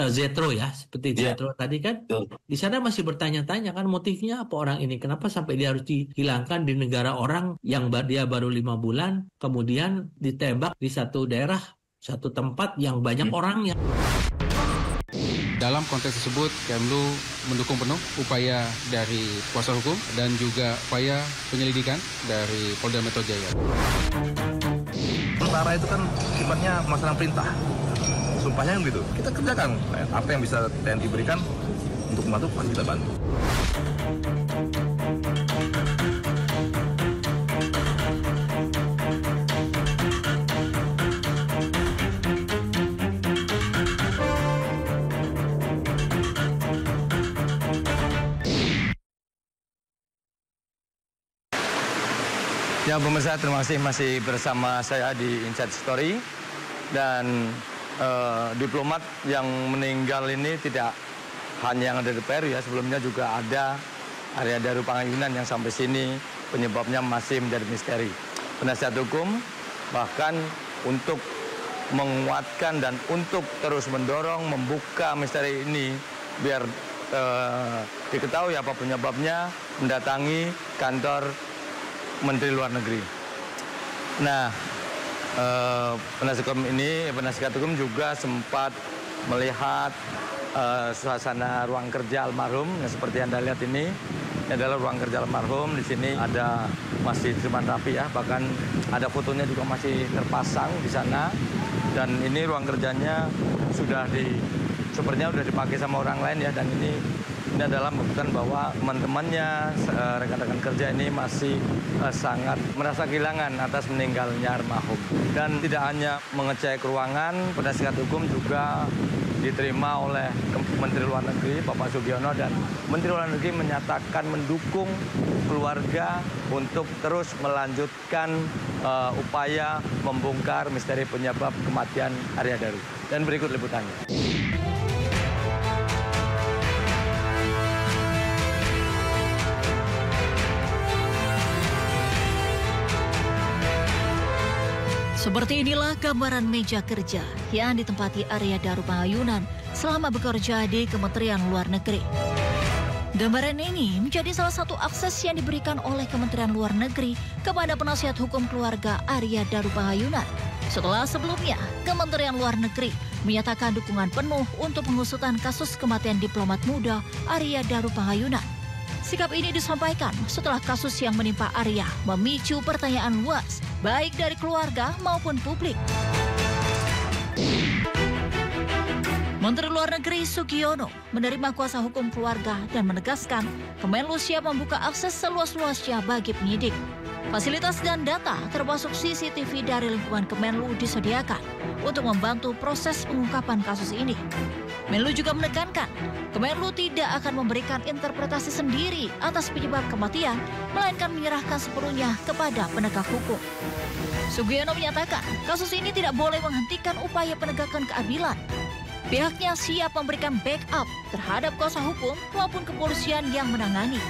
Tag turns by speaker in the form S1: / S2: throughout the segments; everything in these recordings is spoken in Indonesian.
S1: Zetro ya, seperti
S2: Iya.
S1: Zetro tadi kan,
S2: Betul.
S1: di sana masih bertanya-tanya kan motifnya apa orang ini, kenapa sampai dia harus dihilangkan di negara orang yang dia baru 5 bulan, kemudian ditembak di satu daerah, satu tempat yang banyak orangnya.
S3: Dalam konteks tersebut, Kemlu mendukung penuh upaya dari kuasa hukum dan juga upaya penyelidikan dari Polda Metro Jaya.
S4: Tentara itu kan sifatnya melaksanakan perintah. Sumpahnya gitu. Kita kerjakan. Apa yang bisa TNI berikan untuk membantu, pasti kita bantu.
S5: Ya, pemirsa, terima kasih masih bersama saya di Inside Story. Dan diplomat yang meninggal ini tidak hanya yang ada di Peru ya, sebelumnya juga ada Arya Daru Pangayunan yang sampai sini penyebabnya masih menjadi misteri. Penasihat hukum bahkan untuk menguatkan dan untuk terus mendorong membuka misteri ini biar diketahui apa penyebabnya, mendatangi kantor Menteri Luar Negeri. Nah, penasihat hukum juga sempat melihat suasana ruang kerja almarhum. Yang seperti Anda lihat ini adalah ruang kerja almarhum. Di sini ada masih terlihat rapi ya, bahkan ada fotonya juga masih terpasang di sana. Dan ini ruang kerjanya sepertinya sudah dipakai sama orang lain ya. Dan ini adalah membuktikan bahwa teman-temannya, rekan-rekan kerja ini masih sangat merasa kehilangan atas meninggalnya almarhum. Dan tidak hanya mengecek ruangan, penasihat hukum juga diterima oleh Menteri Luar Negeri Bapak Sugiono, dan Menteri Luar Negeri menyatakan mendukung keluarga untuk terus melanjutkan upaya membongkar misteri penyebab kematian Arya Daru. Dan berikut liputannya.
S6: Seperti inilah gambaran meja kerja yang ditempati Arya Daru Pangayunan selama bekerja di Kementerian Luar Negeri. Gambaran ini menjadi salah satu akses yang diberikan oleh Kementerian Luar Negeri kepada penasihat hukum keluarga Arya Daru Pangayunan. Setelah sebelumnya, Kementerian Luar Negeri menyatakan dukungan penuh untuk pengusutan kasus kematian diplomat muda Arya Daru Pangayunan. Sikap ini disampaikan setelah kasus yang menimpa Arya memicu pertanyaan luas, baik dari keluarga maupun publik. Menteri Luar Negeri Sugiono menerima kuasa hukum keluarga dan menegaskan Kemenlu siap membuka akses seluas-luasnya bagi penyidik. Fasilitas dan data termasuk CCTV dari lingkungan Kemenlu disediakan untuk membantu proses pengungkapan kasus ini. Menlu juga menekankan, Kemenlu tidak akan memberikan interpretasi sendiri atas penyebab kematian, melainkan menyerahkan sepenuhnya kepada penegak hukum. Sugiono menyatakan, kasus ini tidak boleh menghentikan upaya penegakan keadilan. Pihaknya siap memberikan backup terhadap kuasa hukum maupun kepolisian yang menangani.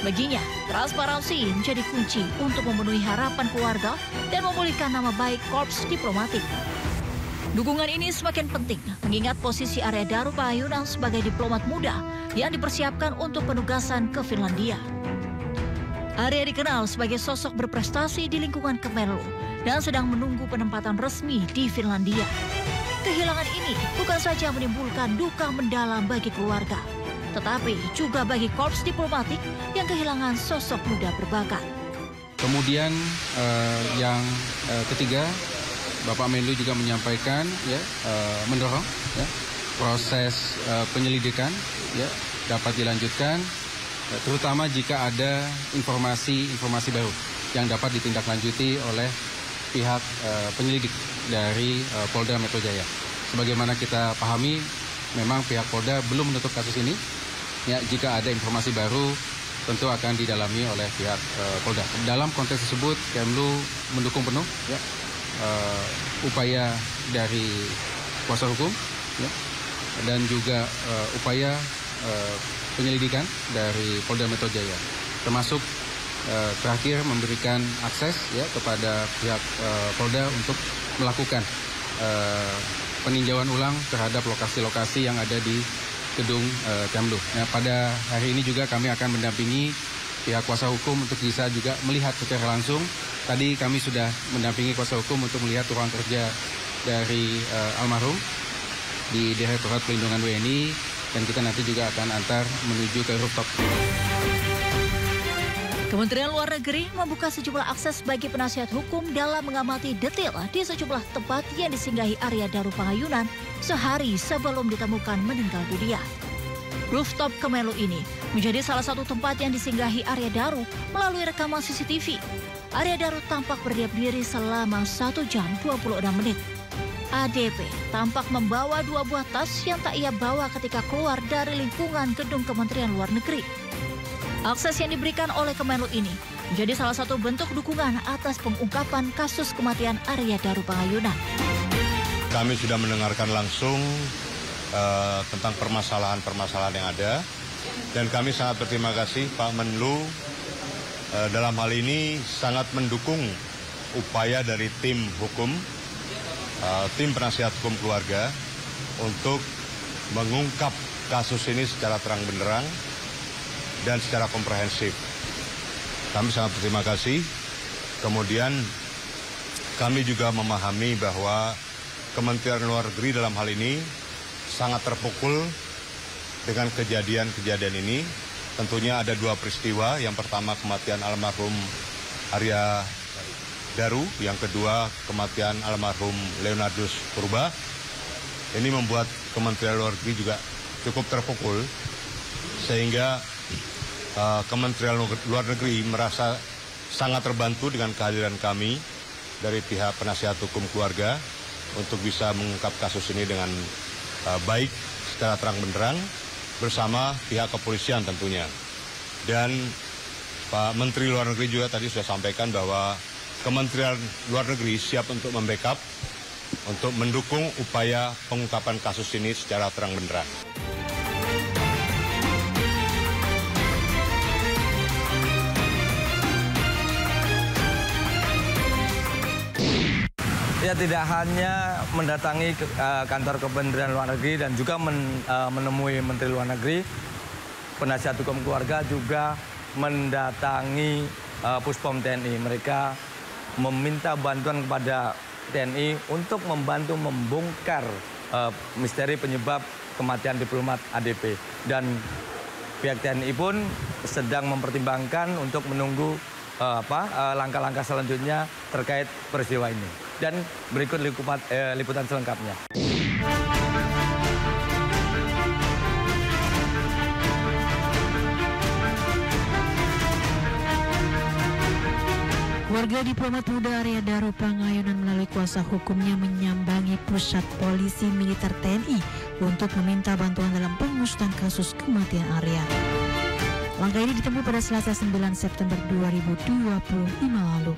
S6: Baginya, transparansi menjadi kunci untuk memenuhi harapan keluarga dan memulihkan nama baik korps diplomatik. Dukungan ini semakin penting mengingat posisi Arya Daru Pangayunan sebagai diplomat muda yang dipersiapkan untuk penugasan ke Finlandia. Arya dikenal sebagai sosok berprestasi di lingkungan Kemenlu dan sedang menunggu penempatan resmi di Finlandia. Kehilangan ini bukan saja menimbulkan duka mendalam bagi keluarga, tetapi juga bagi korps diplomatik yang kehilangan sosok muda berbakat.
S3: Kemudian yang ketiga, Bapak Menlu juga menyampaikan mendorong proses penyelidikan dapat dilanjutkan, terutama jika ada informasi baru yang dapat ditindaklanjuti oleh pihak penyelidik dari Polda Metro Jaya. Sebagaimana kita pahami, memang pihak Polda belum menutup kasus ini. Ya, jika ada informasi baru, tentu akan didalami oleh pihak Polda. Dalam konteks tersebut, Kemlu mendukung penuh upaya dari kuasa hukum dan juga upaya penyelidikan dari Polda Metro Jaya, termasuk terakhir memberikan akses kepada pihak Polda untuk melakukan peninjauan ulang terhadap lokasi-lokasi yang ada di gedung Kemlu. Nah, pada hari ini juga kami akan mendampingi pihak kuasa hukum untuk bisa juga melihat secara langsung. Tadi kami sudah mendampingi kuasa hukum untuk melihat ruang kerja dari almarhum di Direktorat Pelindungan WNI, dan kita nanti juga akan antar menuju ke rooftop.
S6: Kementerian Luar Negeri membuka sejumlah akses bagi penasihat hukum dalam mengamati detail di sejumlah tempat yang disinggahi Arya Daru Pangayunan sehari sebelum ditemukan meninggal dunia. Rooftop Kemenlu ini menjadi salah satu tempat yang disinggahi Arya Daru melalui rekaman CCTV. Arya Daru tampak berdiam diri selama 1 jam 26 menit. ADP tampak membawa 2 buah tas yang tak ia bawa ketika keluar dari lingkungan gedung Kementerian Luar Negeri. Akses yang diberikan oleh Kemenlu ini menjadi salah satu bentuk dukungan atas pengungkapan kasus kematian Arya Daru Pangayunan.
S2: Kami sudah mendengarkan langsung tentang permasalahan-permasalahan yang ada, dan kami sangat berterima kasih Pak Menlu dalam hal ini sangat mendukung upaya dari tim hukum, tim penasihat hukum keluarga untuk mengungkap kasus ini secara terang benderang dan secara komprehensif. Kami sangat berterima kasih. Kemudian kami juga memahami bahwa Kementerian Luar Negeri dalam hal ini sangat terpukul dengan kejadian-kejadian ini. Tentunya ada 2 peristiwa. Yang pertama kematian almarhum Arya Daru, yang kedua kematian almarhum Leonardus Purba. Ini membuat Kementerian Luar Negeri juga cukup terpukul, sehingga Kementerian Luar Negeri merasa sangat terbantu dengan kehadiran kami dari pihak penasihat hukum keluarga untuk bisa mengungkap kasus ini dengan baik secara terang benderang bersama pihak kepolisian tentunya. Dan Pak Menteri Luar Negeri juga tadi sudah sampaikan bahwa Kementerian Luar Negeri siap untuk membackup, untuk mendukung upaya pengungkapan kasus ini secara terang benderang.
S5: Ya, tidak hanya mendatangi kantor Kementerian Luar Negeri dan juga menemui Menteri Luar Negeri, penasihat hukum keluarga juga mendatangi Puspom TNI. Mereka meminta bantuan kepada TNI untuk membantu membongkar misteri penyebab kematian diplomat ADP. Dan pihak TNI pun sedang mempertimbangkan untuk menunggu langkah-langkah selanjutnya terkait peristiwa ini. Dan berikut liputan selengkapnya.
S7: Warga diplomat muda Arya Daru Pangayunan melalui kuasa hukumnya menyambangi pusat polisi militer TNI untuk meminta bantuan dalam pengusutan kasus kematian Arya. Langkah ini ditempuh pada Selasa 9 September 2025 lalu.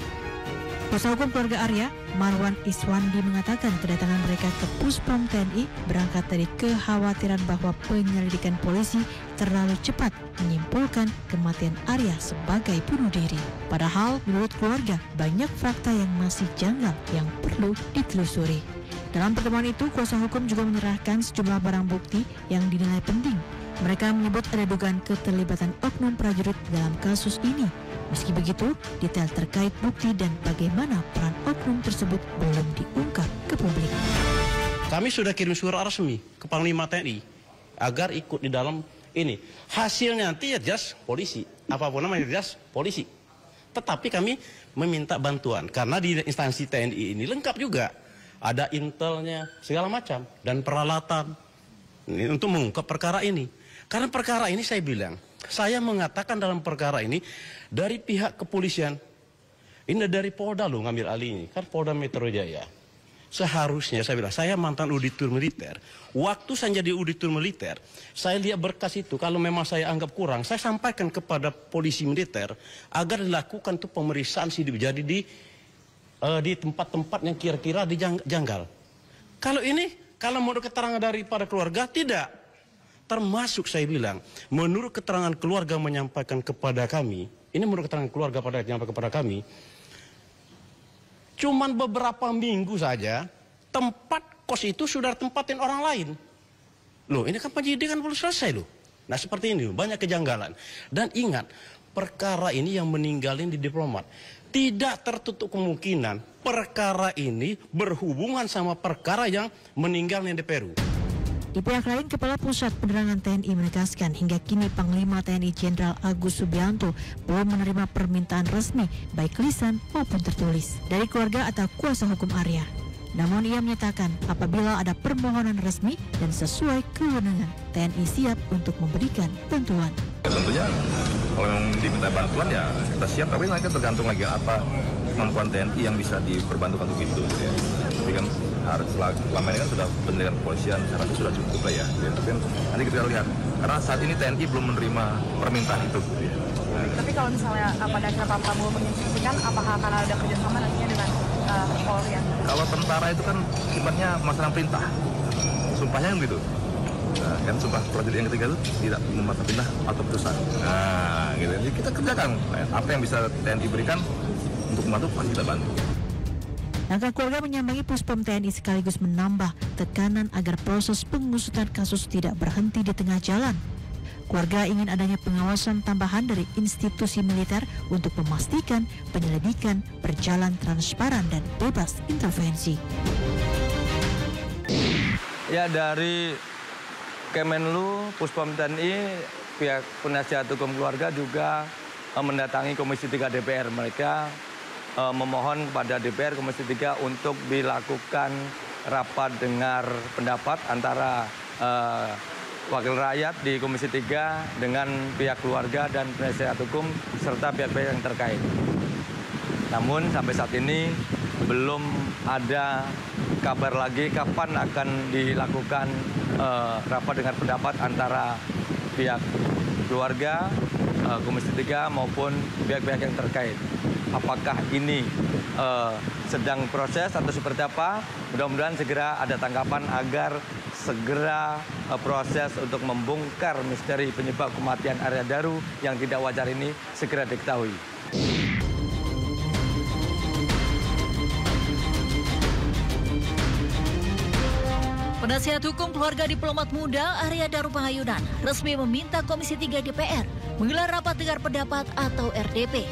S7: Kuasa hukum keluarga Arya, Marwan Iswandi, mengatakan kedatangan mereka ke Puspom TNI berangkat dari kekhawatiran bahwa penyelidikan polisi terlalu cepat menyimpulkan kematian Arya sebagai bunuh diri. Padahal menurut keluarga banyak fakta yang masih janggal yang perlu ditelusuri. Dalam pertemuan itu, kuasa hukum juga menyerahkan sejumlah barang bukti yang dinilai penting. Mereka menyebut ada dugaan keterlibatan oknum prajurit dalam kasus ini. Meski begitu, detail terkait bukti dan bagaimana peran oknum tersebut belum diungkap ke publik.
S8: Kami sudah kirim surat resmi ke Panglima TNI agar ikut di dalam ini. Hasilnya nanti ya jelas polisi, apapun namanya jelas polisi. Tetapi kami meminta bantuan karena di instansi TNI ini lengkap juga. Ada intelnya, segala macam, dan peralatan untuk mengungkap perkara ini. Karena perkara ini saya bilang, saya mengatakan dalam perkara ini dari pihak kepolisian, ini dari Polda loh ngambil alih ini, kan Polda Metro Jaya. Seharusnya saya bilang, saya mantan auditor militer. Waktu saya jadi auditor militer, saya lihat berkas itu, kalau memang saya anggap kurang, saya sampaikan kepada polisi militer agar dilakukan tuh pemeriksaan sidik jadi di tempat-tempat yang kira-kira dijanggal. Kalau ini, kalau menurut keterangan daripada keluarga, tidak. Termasuk saya bilang, menurut keterangan keluarga menyampaikan kepada kami, ini menurut keterangan keluarga menyampaikan kepada kami, cuman beberapa minggu saja tempat kos itu sudah tempatin orang lain. Loh, ini kan penyidikan belum selesai loh. Nah seperti ini, banyak kejanggalan. Dan ingat, perkara ini yang meninggalin di diplomat. Tidak tertutup kemungkinan perkara ini berhubungan sama perkara yang meninggalnya di Peru.
S7: Di pihak lain, Kepala Pusat Penerangan TNI menegaskan hingga kini Panglima TNI Jenderal Agus Subianto belum menerima permintaan resmi baik lisan maupun tertulis dari keluarga atau kuasa hukum Arya. Namun ia menyatakan apabila ada permohonan resmi dan sesuai kewenangan, TNI siap untuk memberikan bantuan.
S4: Tentunya kalau memang diminta bantuan ya kita siap, tapi nanti tergantung lagi apa kemampuan TNI yang bisa diperbantukan untuk itu. Ya. Tapi kan selama ini kan sudah pendidikan kepolisian, saya rasa sudah cukup lah ya. Tapi nanti kita lihat, karena saat ini TNI belum menerima permintaan itu. Ya.
S9: Tapi kalau misalnya pada akhirnya Pak Prabowo menginstruksikan, apakah akan ada kerjasama nantinya dengan Polri?
S4: Kalau tentara itu kan sifatnya melaksanakan perintah, sumpahnya kan gitu. Nah, kan sumpah prajurit yang ketiga itu tidak membuat perintah atau putusan. Nah, gitu. Jadi kita kerjakan apa yang bisa TNI berikan untuk membantu, pasti kita bantu.
S7: Langkah keluarga menyambangi Puspom TNI sekaligus menambah tekanan agar proses pengusutan kasus tidak berhenti di tengah jalan. Keluarga ingin adanya pengawasan tambahan dari institusi militer untuk memastikan penyelidikan berjalan transparan dan bebas intervensi.
S5: Ya, dari Kemenlu, Puspom TNI, pihak penasihat hukum keluarga juga mendatangi Komisi 3 DPR. Mereka memohon kepada DPR Komisi 3 untuk dilakukan rapat dengar pendapat antara wakil rakyat di Komisi 3 dengan pihak keluarga dan penasihat hukum serta pihak-pihak yang terkait. Namun sampai saat ini belum ada kabar lagi kapan akan dilakukan rapat dengar pendapat antara pihak keluarga, Komisi 3 maupun pihak-pihak yang terkait. Apakah ini sedang proses atau seperti apa? Mudah-mudahan segera ada tanggapan agar segera proses untuk membongkar misteri penyebab kematian Arya Daru yang tidak wajar ini segera diketahui.
S6: Penasihat hukum keluarga diplomat muda Arya Daru Pangayunan resmi meminta Komisi 3 DPR menggelar rapat dengar pendapat atau RDP.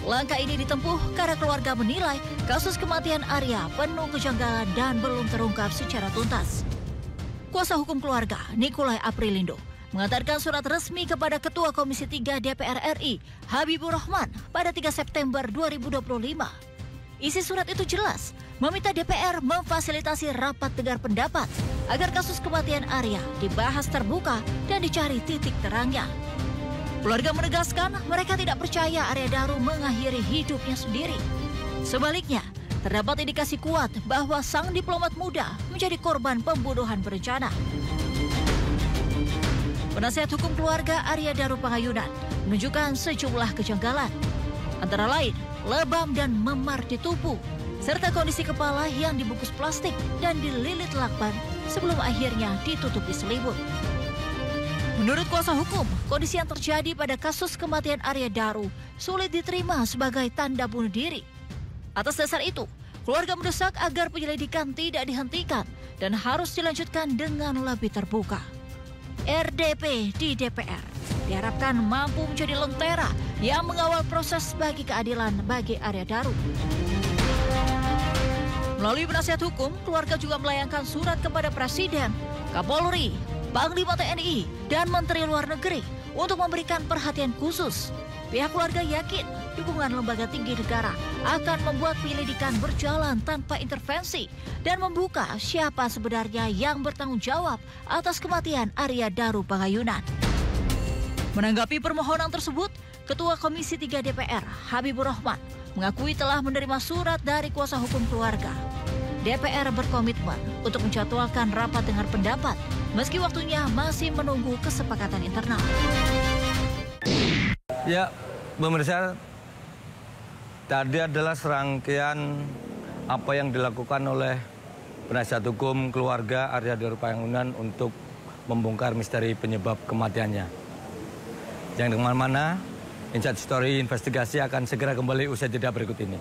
S6: Langkah ini ditempuh karena keluarga menilai kasus kematian Arya penuh kejanggalan dan belum terungkap secara tuntas. Kuasa hukum keluarga, Nikolai Aprilindo, mengantarkan surat resmi kepada Ketua Komisi 3 DPR RI, Habibur Rahman, pada 3 September 2025. Isi surat itu jelas, meminta DPR memfasilitasi rapat dengar pendapat agar kasus kematian Arya dibahas terbuka dan dicari titik terangnya. Keluarga menegaskan mereka tidak percaya Arya Daru mengakhiri hidupnya sendiri. Sebaliknya, terdapat indikasi kuat bahwa sang diplomat muda menjadi korban pembunuhan berencana. Penasihat hukum keluarga Arya Daru Pangayunan menunjukkan sejumlah kejanggalan, antara lain lebam dan memar di tubuh, serta kondisi kepala yang dibungkus plastik dan dililit lakban sebelum akhirnya ditutupi selimut. Menurut kuasa hukum, kondisi yang terjadi pada kasus kematian Arya Daru sulit diterima sebagai tanda bunuh diri. Atas dasar itu, keluarga mendesak agar penyelidikan tidak dihentikan dan harus dilanjutkan dengan lebih terbuka. RDP di DPR diharapkan mampu menjadi lentera yang mengawal proses bagi keadilan bagi Arya Daru. Melalui penasihat hukum, keluarga juga melayangkan surat kepada Presiden, Kapolri, Panglima TNI, dan Menteri Luar Negeri untuk memberikan perhatian khusus. Pihak keluarga yakin dukungan lembaga tinggi negara akan membuat penyelidikan berjalan tanpa intervensi dan membuka siapa sebenarnya yang bertanggung jawab atas kematian Arya Daru Pangayunan. Menanggapi permohonan tersebut, Ketua Komisi 3 DPR, Habibur Rahman, mengakui telah menerima surat dari kuasa hukum keluarga. DPR berkomitmen untuk menjadwalkan rapat dengar pendapat meski waktunya masih menunggu kesepakatan internal.
S5: Ya, pemirsa, tadi adalah serangkaian apa yang dilakukan oleh penasihat hukum keluarga Arya Daru Pangayunan untuk membongkar misteri penyebab kematiannya. Jangan kemana-mana, Inside Story investigasi akan segera kembali usai jeda berikut ini.